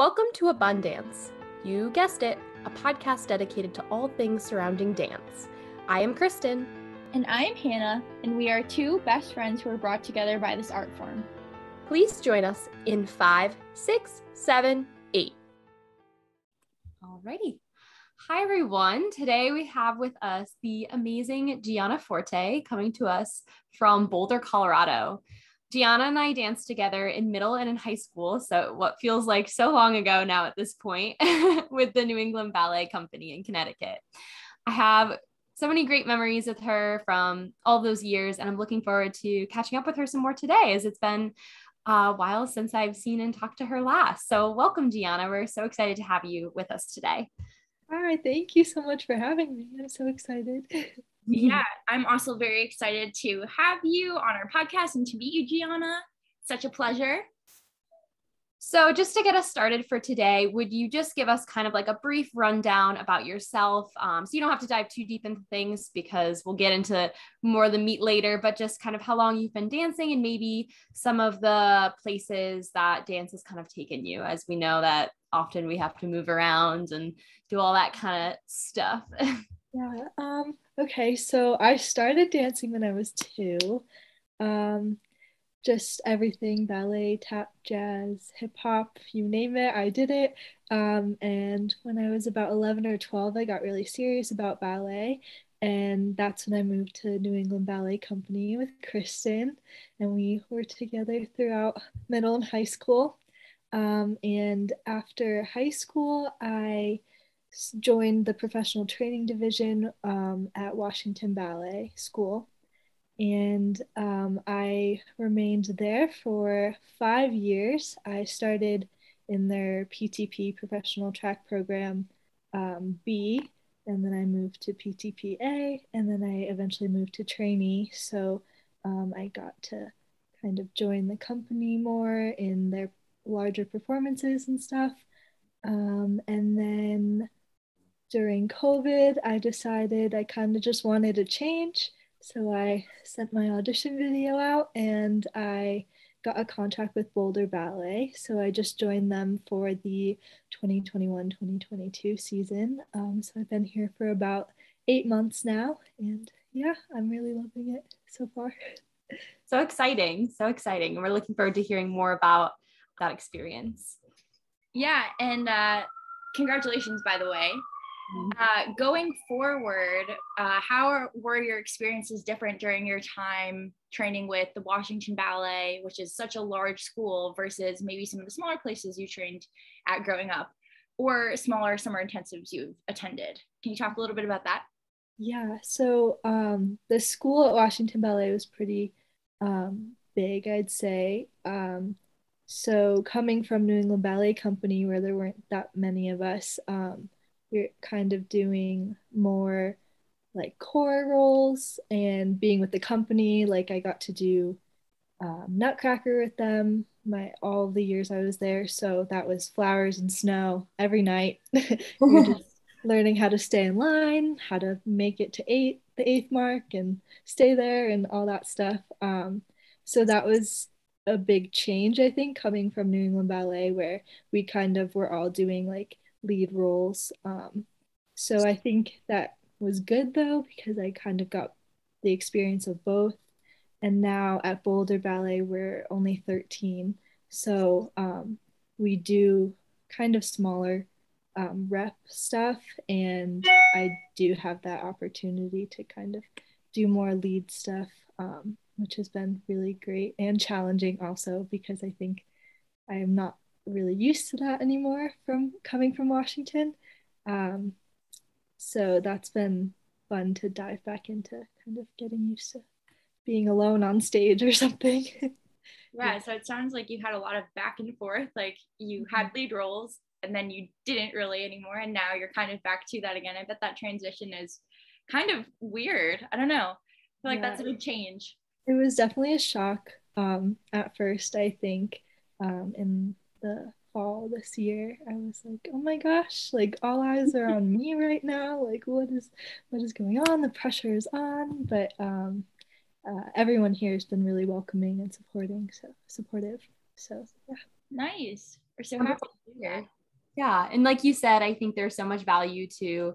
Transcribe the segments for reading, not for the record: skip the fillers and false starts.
Welcome to Abundance. You guessed it, a podcast dedicated to all things surrounding dance. I am Kristen. And I am Hannah, and we are two best friends who are brought together by this art form. Please join us in 5, 6, 7, 8. Alrighty. Hi, everyone. Today we have with us the amazing Gianna Forte coming to us from Boulder, Colorado. Gianna and I danced together in middle and in high school, so what feels like so long ago now at this point, with the New England Ballet Company in Connecticut. I have so many great memories with her from all those years, and I'm looking forward to catching up with her some more today, as it's been a while since I've seen and talked to her last. So welcome, Gianna. We're so excited to have you with us today. Hi, thank you so much for having me. I'm so excited. Yeah, I'm also very excited to have you on our podcast and to meet you, Gianna. Such a pleasure. So just to get us started for today, would you just give us kind of like a brief rundown about yourself? So you don't have to dive too deep into things because we'll get into more of the meat later, but just kind of how long you've been dancing and maybe some of the places that dance has kind of taken you, as we know that often we have to move around and do all that kind of stuff. Yeah. Okay, so I started dancing when I was 2. Just everything, ballet, tap, jazz, hip hop, you name it, I did it. And when I was about 11 or 12, I got really serious about ballet. And that's when I moved to New England Ballet Company with Kristen. And we were together throughout middle and high school. And after high school, I joined the professional training division at Washington Ballet School. And I remained there for 5 years. I started in their PTP professional track program B, and then I moved to PTP A, and then I eventually moved to trainee. So I got to kind of join the company more in their larger performances and stuff. And then during COVID, I decided I kind of just wanted a change. So I sent my audition video out and I got a contract with Boulder Ballet. So I just joined them for the 2021-2022 season. So I've been here for about 8 months now. And yeah, I'm really loving it so far. So exciting. So exciting. And we're looking forward to hearing more about that experience. Yeah, and congratulations, by the way. Going forward, how were your experiences different during your time training with the Washington Ballet, which is such a large school, versus maybe some of the smaller places you trained at growing up, or smaller summer intensives you've attended? Can you talk a little bit about that? Yeah, so the school at Washington Ballet was pretty big, I'd say. So coming from New England Ballet Company, where there weren't that many of us, we're kind of doing more like core roles and being with the company. Like I got to do Nutcracker with them all the years I was there. So that was flowers and snow every night. You're just learning how to stay in line, how to make it to the 8th mark and stay there and all that stuff. So that was a big change, I think, coming from New England Ballet, where we kind of were all doing like lead roles. So I think that was good though, because I kind of got the experience of both. And now at Boulder Ballet, we're only 13. So we do kind of smaller rep stuff. And I do have that opportunity to kind of do more lead stuff, which has been really great and challenging also, because I think I am not really used to that anymore from coming from Washington. So that's been fun to dive back into kind of getting used to being alone on stage or something. Yeah, so it sounds like you had a lot of back and forth, like you had lead roles and then you didn't really anymore, and now you're kind of back to that again. I bet that transition is kind of weird. I don't know. I feel like that's a big change. It was definitely a shock at first, I think. In the fall this year, I was like, oh my gosh, like all eyes are on me right now. Like what is going on? The pressure is on. But everyone here has been really welcoming and supportive. So yeah. Nice. We're so happy to do that. Yeah. And like you said, I think there's so much value to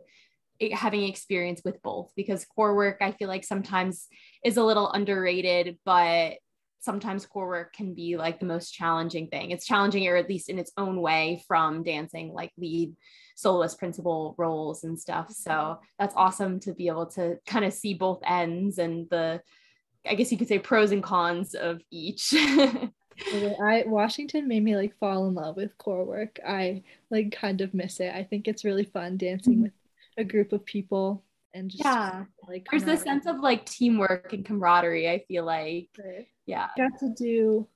having experience with both, because core work, I feel like sometimes is a little underrated, but sometimes core work can be like the most challenging thing. It's challenging, or at least in its own way, from dancing, like lead, soloist, principal roles and stuff. So that's awesome to be able to kind of see both ends and the, I guess you could say, pros and cons of each. Washington made me like fall in love with core work. I like kind of miss it. I think it's really fun dancing with a group of people and just like there's this sense of like teamwork and camaraderie, I feel like. Yeah. Got to do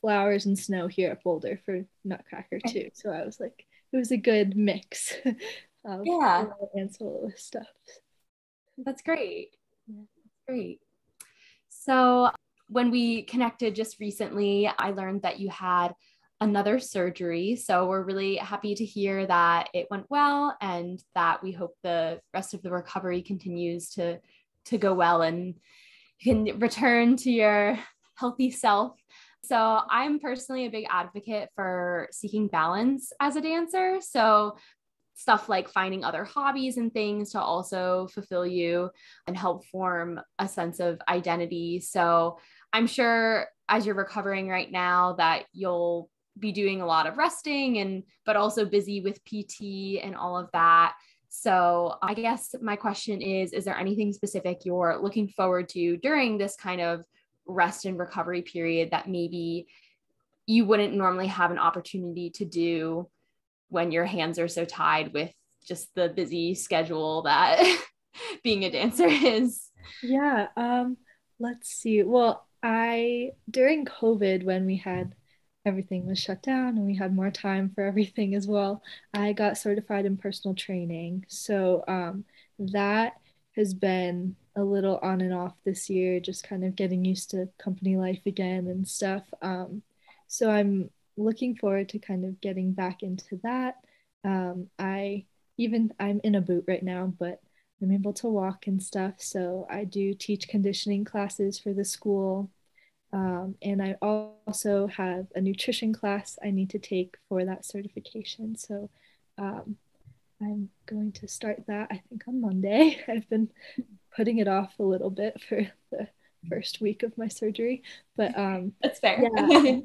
flowers and snow here at Boulder for Nutcracker too. So I was like, it was a good mix of and soloist stuff. That's great. Great. So when we connected just recently, I learned that you had another surgery. So we're really happy to hear that it went well, and that we hope the rest of the recovery continues to go well and you can return to your healthy self. So I'm personally a big advocate for seeking balance as a dancer. So stuff like finding other hobbies and things to also fulfill you and help form a sense of identity. So I'm sure as you're recovering right now that you'll be doing a lot of resting but also busy with PT and all of that. So I guess my question is there anything specific you're looking forward to during this kind of rest and recovery period that maybe you wouldn't normally have an opportunity to do when your hands are so tied with just the busy schedule that being a dancer is? Yeah, let's see. Well, during COVID, when we had everything was shut down and we had more time for everything as well, I got certified in personal training. So that has been a little on and off this year, just kind of getting used to company life again and stuff. So I'm looking forward to kind of getting back into that. I'm in a boot right now, but I'm able to walk and stuff. So I do teach conditioning classes for the school. And I also have a nutrition class I need to take for that certification. So I'm going to start that, I think, on Monday. I've been putting it off a little bit for the first week of my surgery, but that's fair. Yeah,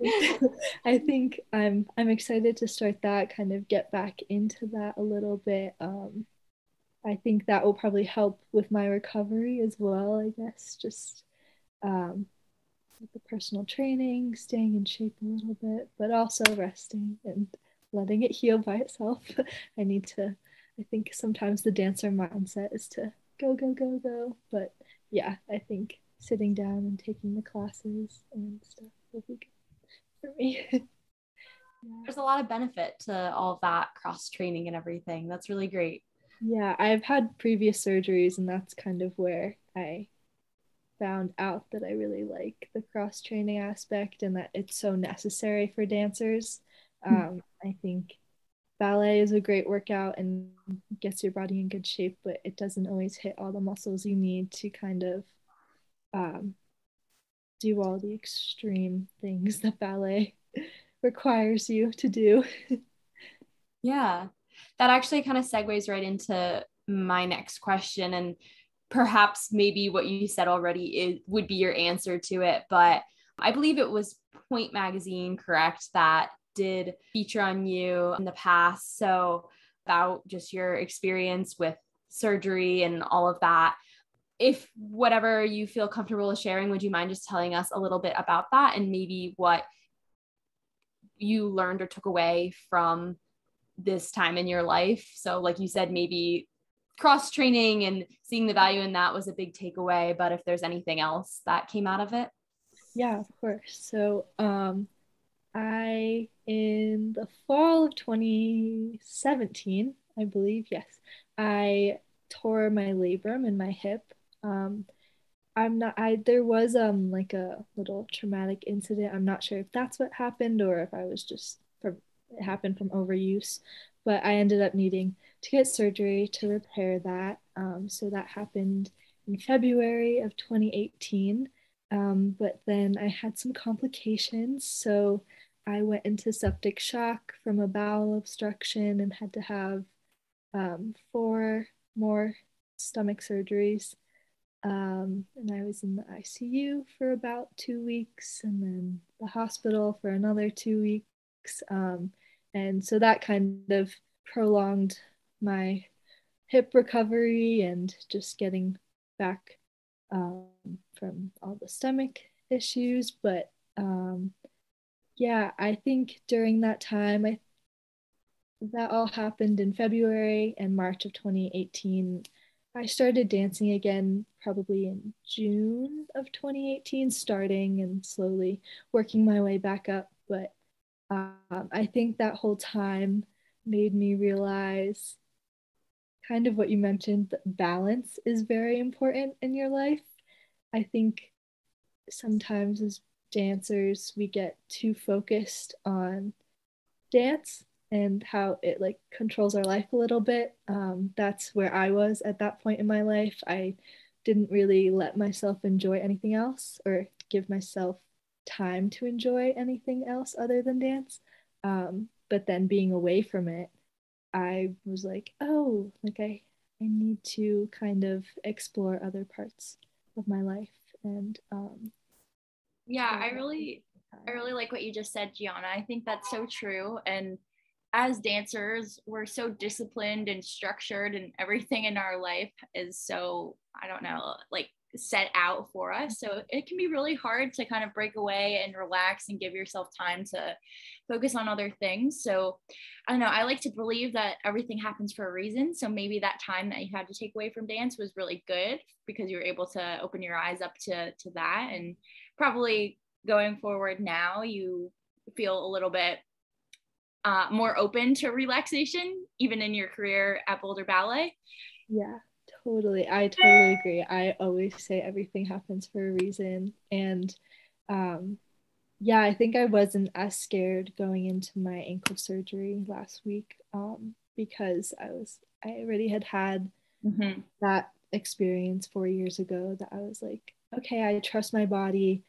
I think I'm excited to start that, kind of get back into that a little bit. I think that will probably help with my recovery as well, I guess, just with the personal training, staying in shape a little bit, but also resting and letting it heal by itself. I think sometimes the dancer mindset is to go, go, go, go. But yeah, I think sitting down and taking the classes and stuff will be good for me. There's a lot of benefit to all of that cross training and everything. That's really great. Yeah, I've had previous surgeries, and that's kind of where I found out that I really like the cross training aspect and that it's so necessary for dancers. I think ballet is a great workout and gets your body in good shape, but it doesn't always hit all the muscles you need to kind of do all the extreme things that ballet requires you to do. Yeah, that actually kind of segues right into my next question, and perhaps maybe what you said already would be your answer to it, but I believe it was Point Magazine, correct, that did feature on you in the past. So about just your experience with surgery and all of that. If whatever you feel comfortable sharing, would you mind just telling us a little bit about that and maybe what you learned or took away from this time in your life? So like you said, maybe cross training and seeing the value in that was a big takeaway, but if there's anything else that came out of it. Yeah, of course. So in the fall of 2017, I believe, yes, I tore my labrum in my hip. There was like a little traumatic incident. I'm not sure if that's what happened or if I was it happened from overuse, but I ended up needing to get surgery to repair that. So that happened in February of 2018. But then I had some complications. So I went into septic shock from a bowel obstruction and had to have 4 more stomach surgeries. And I was in the ICU for about 2 weeks and then the hospital for another 2 weeks. And so that kind of prolonged my hip recovery and just getting back from all the stomach issues. But yeah, I think during that time, that all happened in February and March of 2018. I started dancing again probably in June of 2018, starting and slowly working my way back up. But I think that whole time made me realize kind of what you mentioned, that balance is very important in your life. I think sometimes as dancers, we get too focused on dance and how it like controls our life a little bit. That's where I was at that point in my life. I didn't really let myself enjoy anything else or give myself time to enjoy anything else other than dance. But then being away from it, I was like, oh, like I need to kind of explore other parts of my life. And yeah, I really like what you just said, Gianna. I think that's so true. And as dancers, we're so disciplined and structured, and everything in our life is so, I don't know, like set out for us. So it can be really hard to kind of break away and relax and give yourself time to focus on other things. So I don't know, I like to believe that everything happens for a reason. So maybe that time that you had to take away from dance was really good because you were able to open your eyes up to that. And probably going forward now, you feel a little bit more open to relaxation, even in your career at Boulder Ballet. yeah, totally. I totally agree. I always say everything happens for a reason. And um, yeah, I think I wasn't as scared going into my ankle surgery last week because I already had Mm-hmm. that experience 4 years ago that I was like, okay, I trust my body.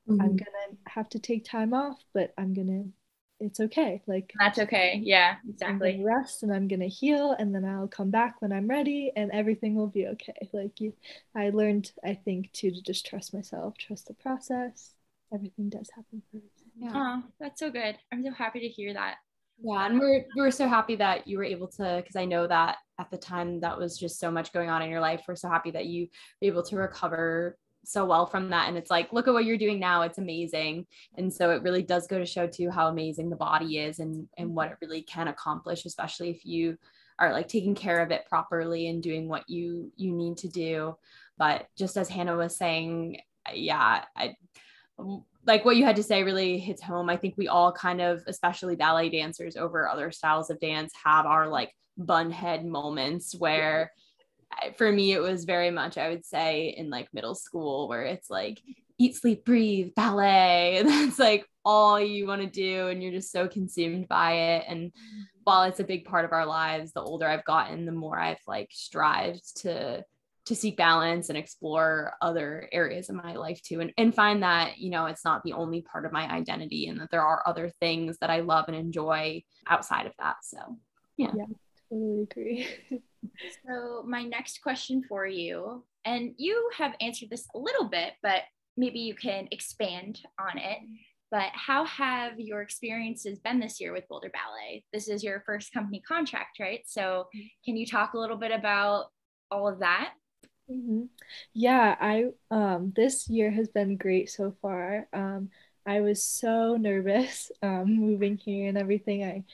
I'm gonna have to take time off, but it's okay. Like, That's okay. Yeah, I'm gonna exactly. rest and I'm gonna heal, and then I'll come back when I'm ready, and everything will be okay. I learned, I think, too, to just trust myself, trust the process. Everything does happen for a reason. Yeah. Oh, that's so good. I'm so happy to hear that. Yeah, and we're so happy that you were able to, because I know that at the time that was just so much going on in your life. We're so happy that you were able to recover so well from that. And it's like, look at what you're doing now. It's amazing. And so it really does go to show too how amazing the body is and what it really can accomplish, especially if you are like taking care of it properly and doing what you need to do. But just as Hannah was saying, yeah, I like what you had to say really hits home. I think we all kind of, especially ballet dancers over other styles of dance, have our like bun head moments where for me it was very much, I would say, in like middle school, where it's like eat, sleep, breathe, ballet. That's like all you want to do, and you're just so consumed by it. And while it's a big part of our lives, the older I've gotten, the more I've like strived to seek balance and explore other areas of my life too, and find that, you know, it's not the only part of my identity, and that there are other things that I love and enjoy outside of that. So yeah. Yeah, totally agree. So my next question for you, and you have answered this a little bit, but maybe you can expand on it. But how have your experiences been this year with Boulder Ballet? This is your first company contract, right? So can you talk a little bit about all of that? Mhm. Yeah, I this year has been great so far. I was so nervous moving here and everything. I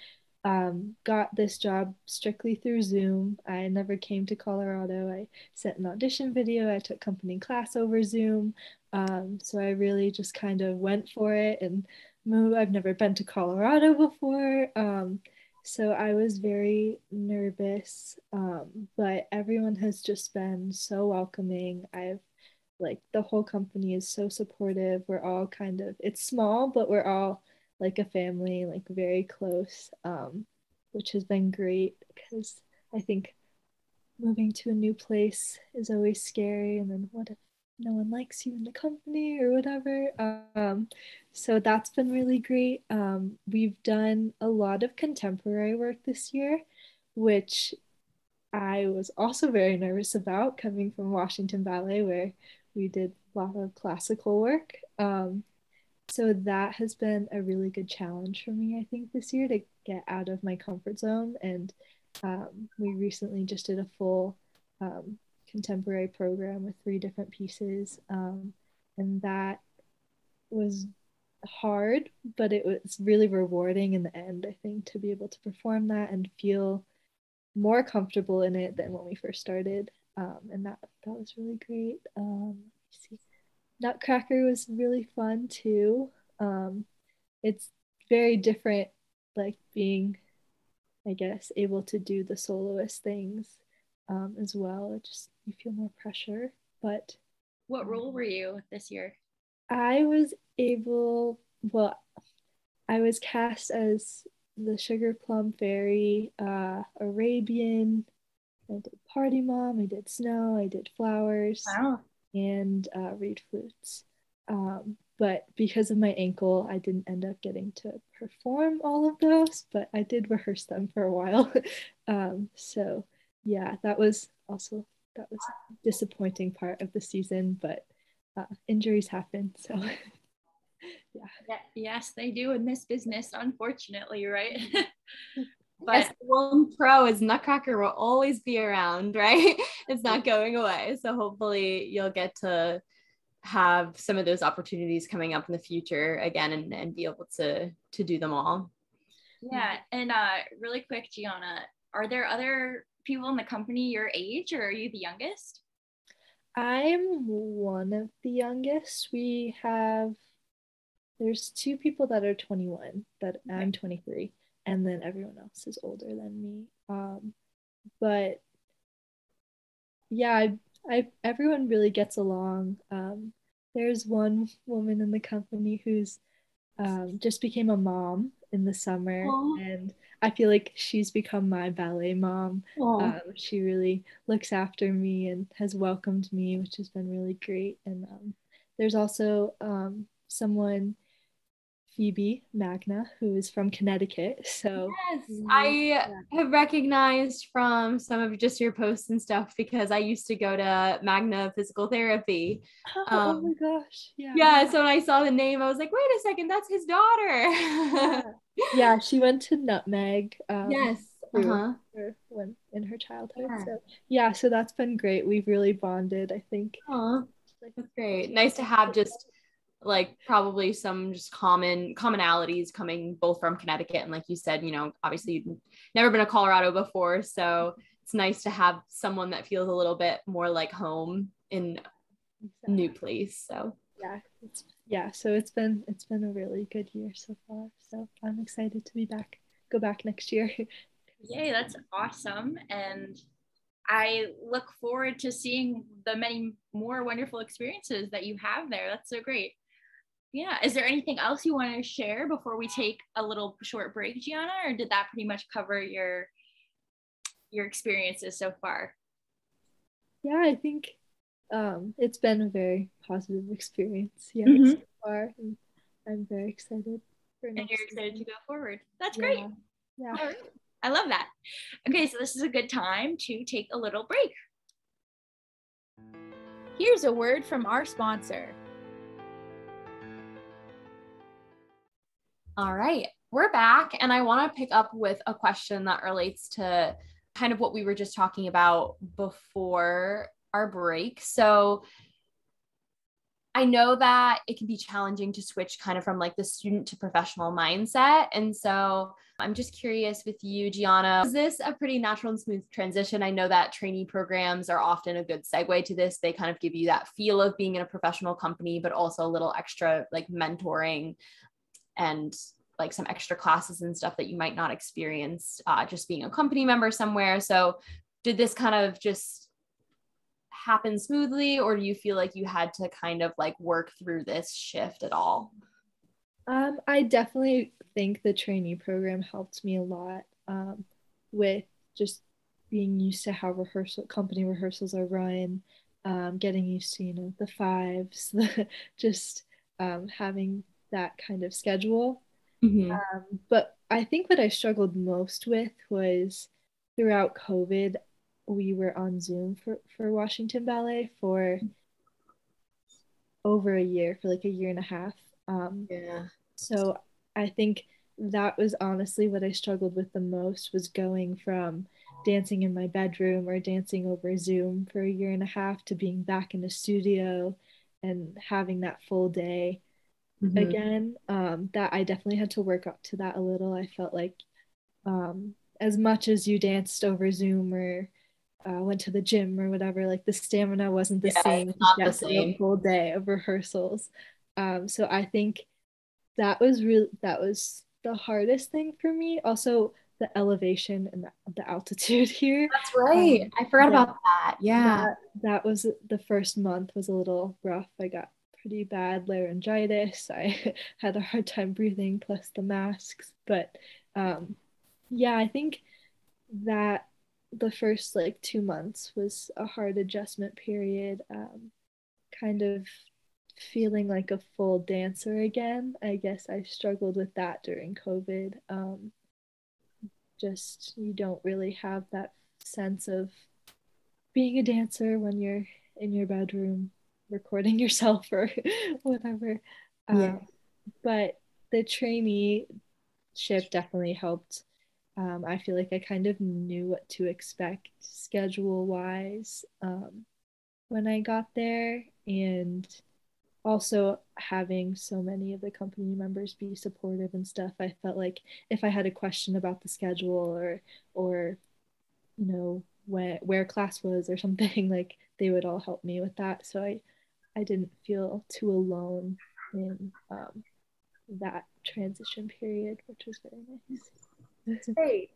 got this job strictly through Zoom. I never came to Colorado. I sent an audition video. I took company class over Zoom. So I really just kind of went for it and moved. I've never been to Colorado before. So I was very nervous. But everyone has just been so welcoming. I've like the whole company is so supportive. We're all kind of, it's small, but we're all like a family, like very close, which has been great because I think moving to a new place is always scary. And then what if no one likes you in the company or whatever? So that's been really great. We've done a lot of contemporary work this year, which I was also very nervous about coming from Washington Ballet, where we did a lot of classical work. So that has been a really good challenge for me, I think, this year to get out of my comfort zone. And we recently just did a full contemporary program with 3 different pieces. And that was hard, but it was really rewarding in the end, I think, to be able to perform that and feel more comfortable in it than when we first started. And that was really great. Let's see. Nutcracker was really fun too. It's very different, like being, I guess, able to do the soloist things as well. It just, you feel more pressure. But What role were you this year? I was able, well, I was cast as the Sugar Plum Fairy, Arabian. I did Party Mom, I did Snow, I did Flowers, Wow. and reed flutes. But because of my ankle, I didn't end up getting to perform all of those, but I did rehearse them for a while. So yeah, that was a disappointing part of the season, but injuries happen. So yeah. Yes, they do in this business, unfortunately, right? But yes, the one pro is Nutcracker will always be around, right? It's not going away. So hopefully you'll get to have some of those opportunities coming up in the future again and be able to do them all. Yeah. And really quick, Gianna, are there other people in the company your age, or are you the youngest? I'm one of the youngest. There's 2 people that are 21, that okay. I'm 23, and then everyone else is older than me. But yeah, everyone really gets along. There's one woman in the company who's just became a mom in the summer. Aww. And I feel like she's become my ballet mom. She really looks after me and has welcomed me, which has been really great. And there's also someone, Phoebe Magna, who is from Connecticut. So yes, I have recognized from some of just your posts and stuff, because I used to go to Magna physical therapy. Oh my gosh. Yeah, so when I saw the name, I was like, wait a second, that's his daughter. Yeah, she went to Nutmeg. Yes. When in her childhood. Yeah. So yeah, so that's been great. We've really bonded, I think. That's great. Nice to have just like probably some just commonalities coming both from Connecticut, and like you said, obviously you've never been to Colorado before, so it's nice to have someone that feels a little bit more like home in a new place. So so it's been a really good year so far, so I'm excited to go back next year. Yay, that's awesome. And I look forward to seeing the many more wonderful experiences that you have there. That's so great. Yeah. Is there anything else you want to share before we take a little short break, Gianna, or did that pretty much cover your experiences so far? Yeah, I think it's been a very positive experience so far. And I'm very excited for next you're excited season. To go forward. That's great. Yeah. All right. I love that. Okay, so this is a good time to take a little break. Here's a word from our sponsor. All right, we're back, and I want to pick up with a question that relates to kind of what we were just talking about before our break. So I know that it can be challenging to switch kind of from like the student to professional mindset. And so I'm just curious with you, Gianna, is this a pretty natural and smooth transition? I know that trainee programs are often a good segue to this. They kind of give you that feel of being in a professional company, but also a little extra like mentoring and like some extra classes and stuff that you might not experience just being a company member somewhere. So did this kind of just happen smoothly, or do you feel like you had to kind of like work through this shift at all? I definitely think the trainee program helped me a lot with just being used to how company rehearsals are run, getting used to the fives, just having that kind of schedule. Mm-hmm. But I think what I struggled most with was throughout COVID, we were on Zoom for Washington Ballet for over a year, for like a year and a half. Yeah. So I think that was honestly what I struggled with the most, was going from dancing in my bedroom or dancing over Zoom for a year and a half to being back in the studio and having that full day Mm-hmm. again. That I definitely had to work up to that a little. I felt like as much as you danced over Zoom or went to the gym or whatever, like the stamina wasn't the Yeah, same it's to not the get through a same. full day of rehearsals. So I think that was the hardest thing for me. Also, the elevation and the altitude here. That's right. I forgot Yeah, about that. Yeah. that was the first month was a little rough. I got pretty bad laryngitis. I had a hard time breathing, plus the masks. But yeah, I think that the first like 2 months was a hard adjustment period. Kind of feeling like a full dancer again. I guess I struggled with that during COVID. Just you don't really have that sense of being a dancer when you're in your bedroom recording yourself or whatever. Yeah. Um, but the traineeship definitely helped. I feel like I kind of knew what to expect schedule wise when I got there, and also having so many of the company members be supportive and stuff. I felt like if I had a question about the schedule or where class was or something, like they would all help me with that. So I didn't feel too alone in that transition period, which was very That's nice. great.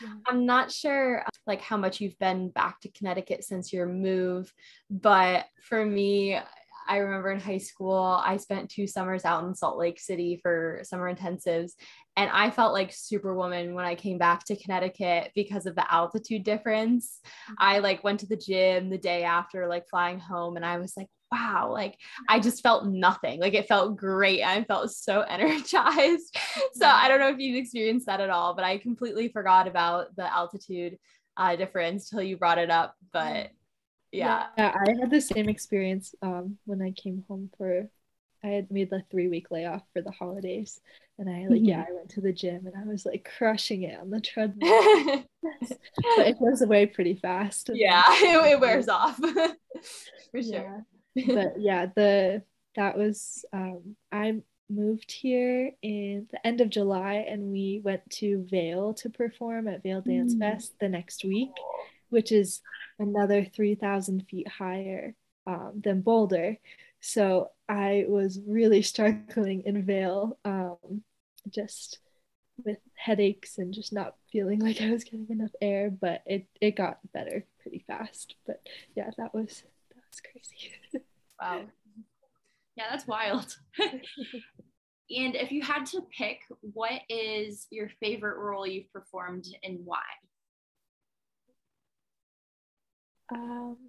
Yeah. I'm not sure like how much you've been back to Connecticut since your move, but for me, I remember in high school, I spent 2 summers out in Salt Lake City for summer intensives. And I felt like Superwoman when I came back to Connecticut because of the altitude difference. I like went to the gym the day after like flying home and I was like, wow, like I just felt nothing. Like it felt great. I felt so energized. So I don't know if you've experienced that at all, but I completely forgot about the altitude difference till you brought it up. But yeah. Yeah, I had the same experience when I came home for I had made the 3 week layoff for the holidays, and I went to the gym and I was like crushing it on the treadmill. But it goes away pretty fast. And Yeah, then it wears off for sure. yeah. But yeah, the that was I moved here in the end of July, and we went to Vail to perform at Vail Dance Mm. Fest the next week, which is another 3,000 feet higher than Boulder. So I was really struggling in Vail, just with headaches and just not feeling like I was getting enough air, but it got better pretty fast. But yeah, that was crazy. Wow. Yeah, that's wild. And if you had to pick, what is your favorite role you've performed and why?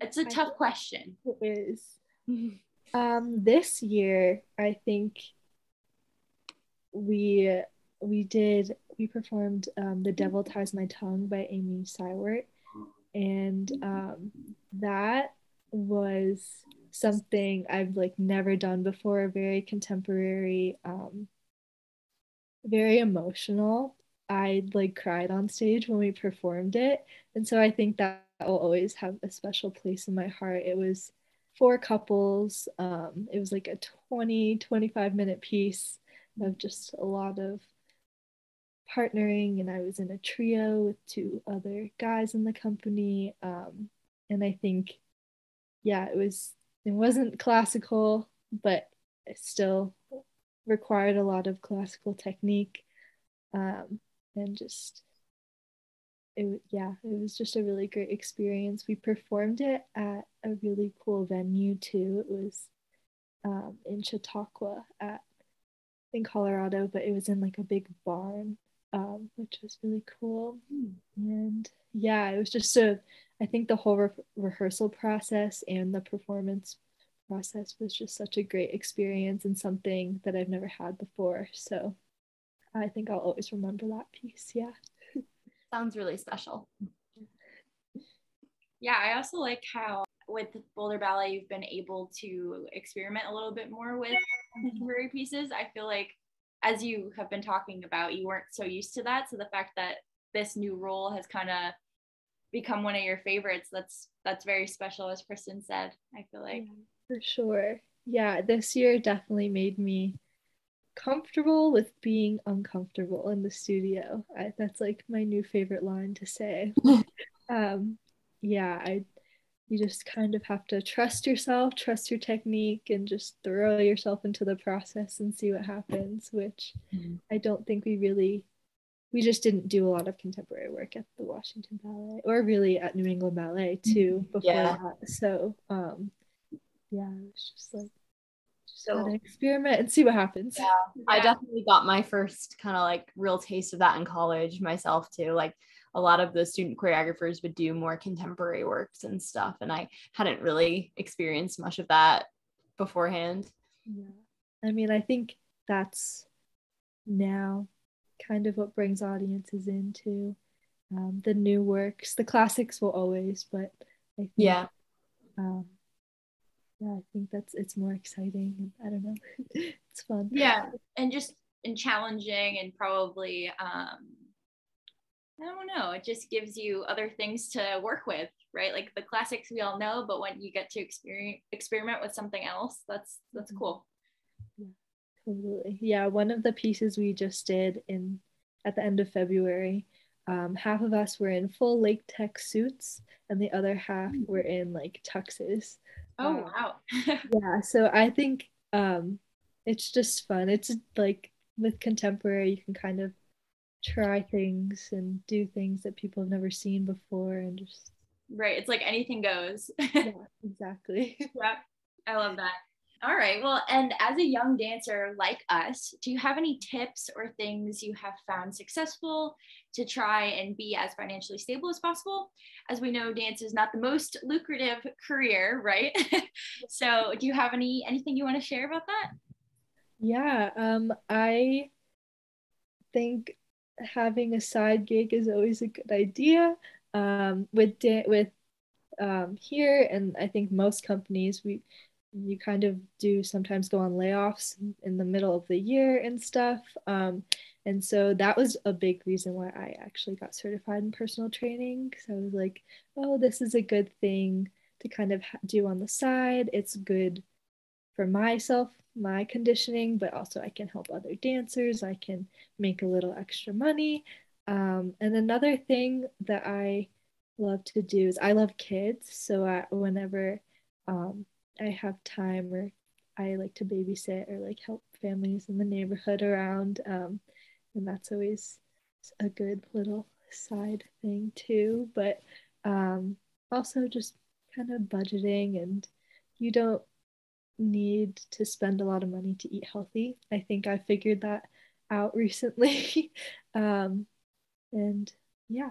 It's a tough question. It is. This year, I think we we performed "The Devil Ties My Tongue" by Amy Seiwert, and that was something I've like never done before. Very contemporary, very emotional. I like cried on stage when we performed it, and so I think that will always have a special place in my heart. It was four couples. It was like a 25 minute piece of just a lot of partnering, and I was in a trio with two other guys in the company. And I think, yeah, it wasn't classical, but it still required a lot of classical technique. And just it was just a really great experience. We performed it at a really cool venue too. It was in Chautauqua in Colorado, but it was in like a big barn, which was really cool. And yeah, it was just I think the whole rehearsal process and the performance process was just such a great experience and something that I've never had before. So I think I'll always remember that piece. Yeah. Sounds really special. Yeah, I also like how with Boulder Ballet, you've been able to experiment a little bit more with contemporary pieces. I feel like, as you have been talking about, you weren't so used to that. So the fact that this new role has kind of become one of your favorites, that's very special, as Kristen said, I feel like. Yeah, for sure. Yeah, this year definitely made me comfortable with being uncomfortable in the studio. That's like my new favorite line to say. Um, yeah, you just kind of have to trust yourself, trust your technique, and just throw yourself into the process and see what happens, which I don't think we just didn't do a lot of contemporary work at the Washington Ballet or really at New England Ballet too before that. So yeah, it's just like just gotta experiment and see what happens. Yeah, I definitely got my first kind of like real taste of that in college myself too. Like a lot of the student choreographers would do more contemporary works and stuff, and I hadn't really experienced much of that beforehand. Yeah, I mean, I think that's now kind of what brings audiences into the new works. The classics will always, but I think um, yeah, I think it's more exciting. I don't know. It's fun. Yeah, and challenging, and probably I don't know, it just gives you other things to work with, right? Like the classics we all know, but when you get to experiment with something else, that's cool. Yeah, totally. Yeah, one of the pieces we just did at the end of February, half of us were in full latex suits and the other half were in like tuxes. Oh, wow. Yeah, so I think it's just fun. It's like with contemporary, you can kind of try things and do things that people have never seen before and just right, it's like anything goes. yeah, exactly. Yeah, I love that. All right, well, and as a young dancer like us, do you have any tips or things you have found successful to try and be as financially stable as possible? As we know, dance is not the most lucrative career, right? So do you have anything you want to share about that? Yeah, I think having a side gig is always a good idea. With here, and I think most companies, you kind of do sometimes go on layoffs in the middle of the year and stuff. And so that was a big reason why I actually got certified in personal training, because I was like, oh, this is a good thing to kind of do on the side. It's good for myself, my conditioning, but also I can help other dancers. I can make a little extra money. And another thing that I love to do is I love kids. So whenever I have time, or I like to babysit or like help families in the neighborhood around. And that's always a good little side thing too. But also just kind of budgeting, and you don't need to spend a lot of money to eat healthy. I think I figured that out recently. And yeah.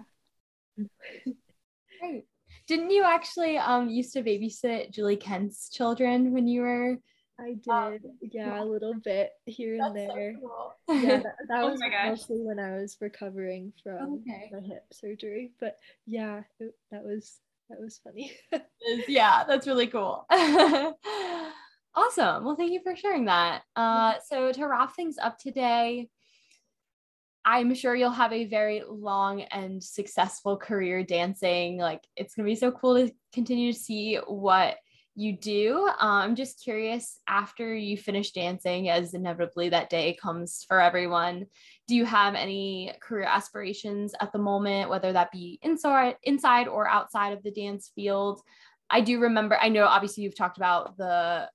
Great. Didn't you actually used to babysit Julie Kent's children when you were I did, yeah, a little bit here and That's there. so cool. Yeah, that Oh was my gosh. mostly when I was recovering from Okay. my hip surgery. But yeah, that was funny. Yeah, that's really cool. Awesome. Well, thank you for sharing that. So to wrap things up today, I'm sure you'll have a very long and successful career dancing. Like, it's going to be so cool to continue to see what you do. I'm just curious, after you finish dancing, as inevitably that day comes for everyone, do you have any career aspirations at the moment, whether that be inside or outside of the dance field? I do remember, I know obviously you've talked about the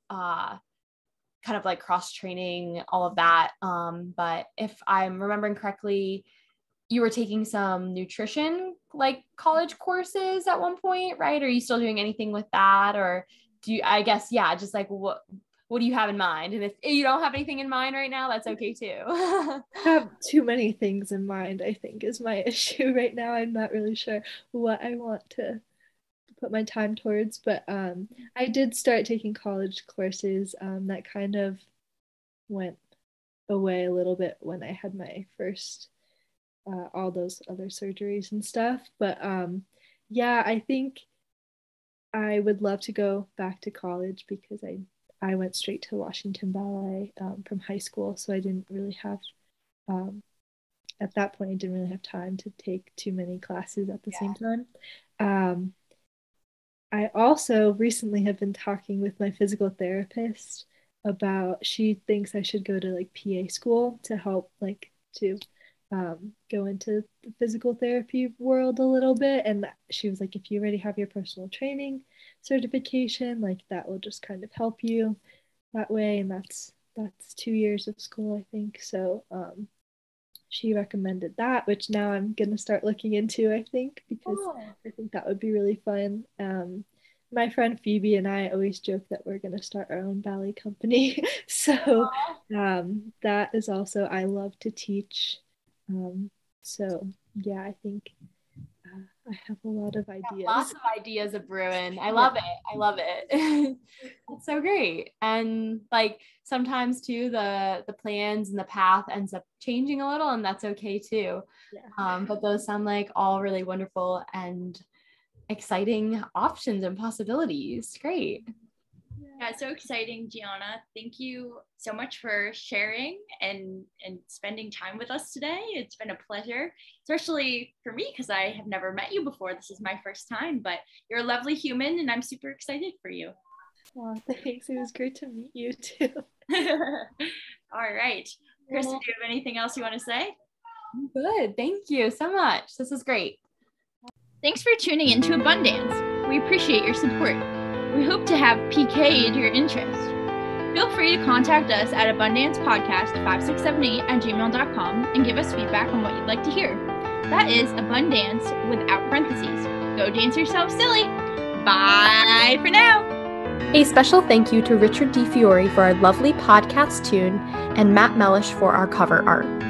kind of like cross training, all of that. But if I'm remembering correctly, you were taking some nutrition, like college courses at one point, right? Are you still doing anything with that? Or do you, I guess, yeah, just like what do you have in mind? And if you don't have anything in mind right now, that's okay too. I have too many things in mind, I think, is my issue right now. I'm not really sure what I want to put my time towards. But I did start taking college courses that kind of went away a little bit when I had my first all those other surgeries and stuff. But yeah, I think I would love to go back to college because I went straight to Washington Ballet from high school, so I didn't really have at that point I didn't really have time to take too many classes at the same time. I also recently have been talking with my physical therapist about, she thinks I should go to like PA school to help like to go into the physical therapy world a little bit. And she was like, if you already have your personal training certification, like that will just kind of help you that way. And that's 2 years of school, I think. So she recommended that, which now I'm going to start looking into, I think, because I think that would be really fun. My friend Phoebe and I always joke that we're going to start our own ballet company. So that is also, I love to teach. So yeah, I think I have a lot of ideas. Lots of ideas of brewing. I love it. I love it. It's so great. And like sometimes too, the plans and the path ends up changing a little, and that's okay too. But those sound like all really wonderful and exciting options and possibilities. Great. Yeah, so exciting, Gianna. Thank you so much for sharing and spending time with us today. It's been a pleasure, especially for me because I have never met you before. This is my first time, but you're a lovely human and I'm super excited for you. Oh, thanks. It was great to meet you too. All right. Kristen, do you have anything else you want to say? Good. Thank you so much. This is great. Thanks for tuning into Abundance. We appreciate your support. We hope to have PK'd your interest. Feel free to contact us at abundancepodcast5678@gmail.com and give us feedback on what you'd like to hear. That is abundance without parentheses. Go dance yourself silly. Bye for now. A special thank you to Richard DiFiore for our lovely podcast tune and Matt Mellish for our cover art.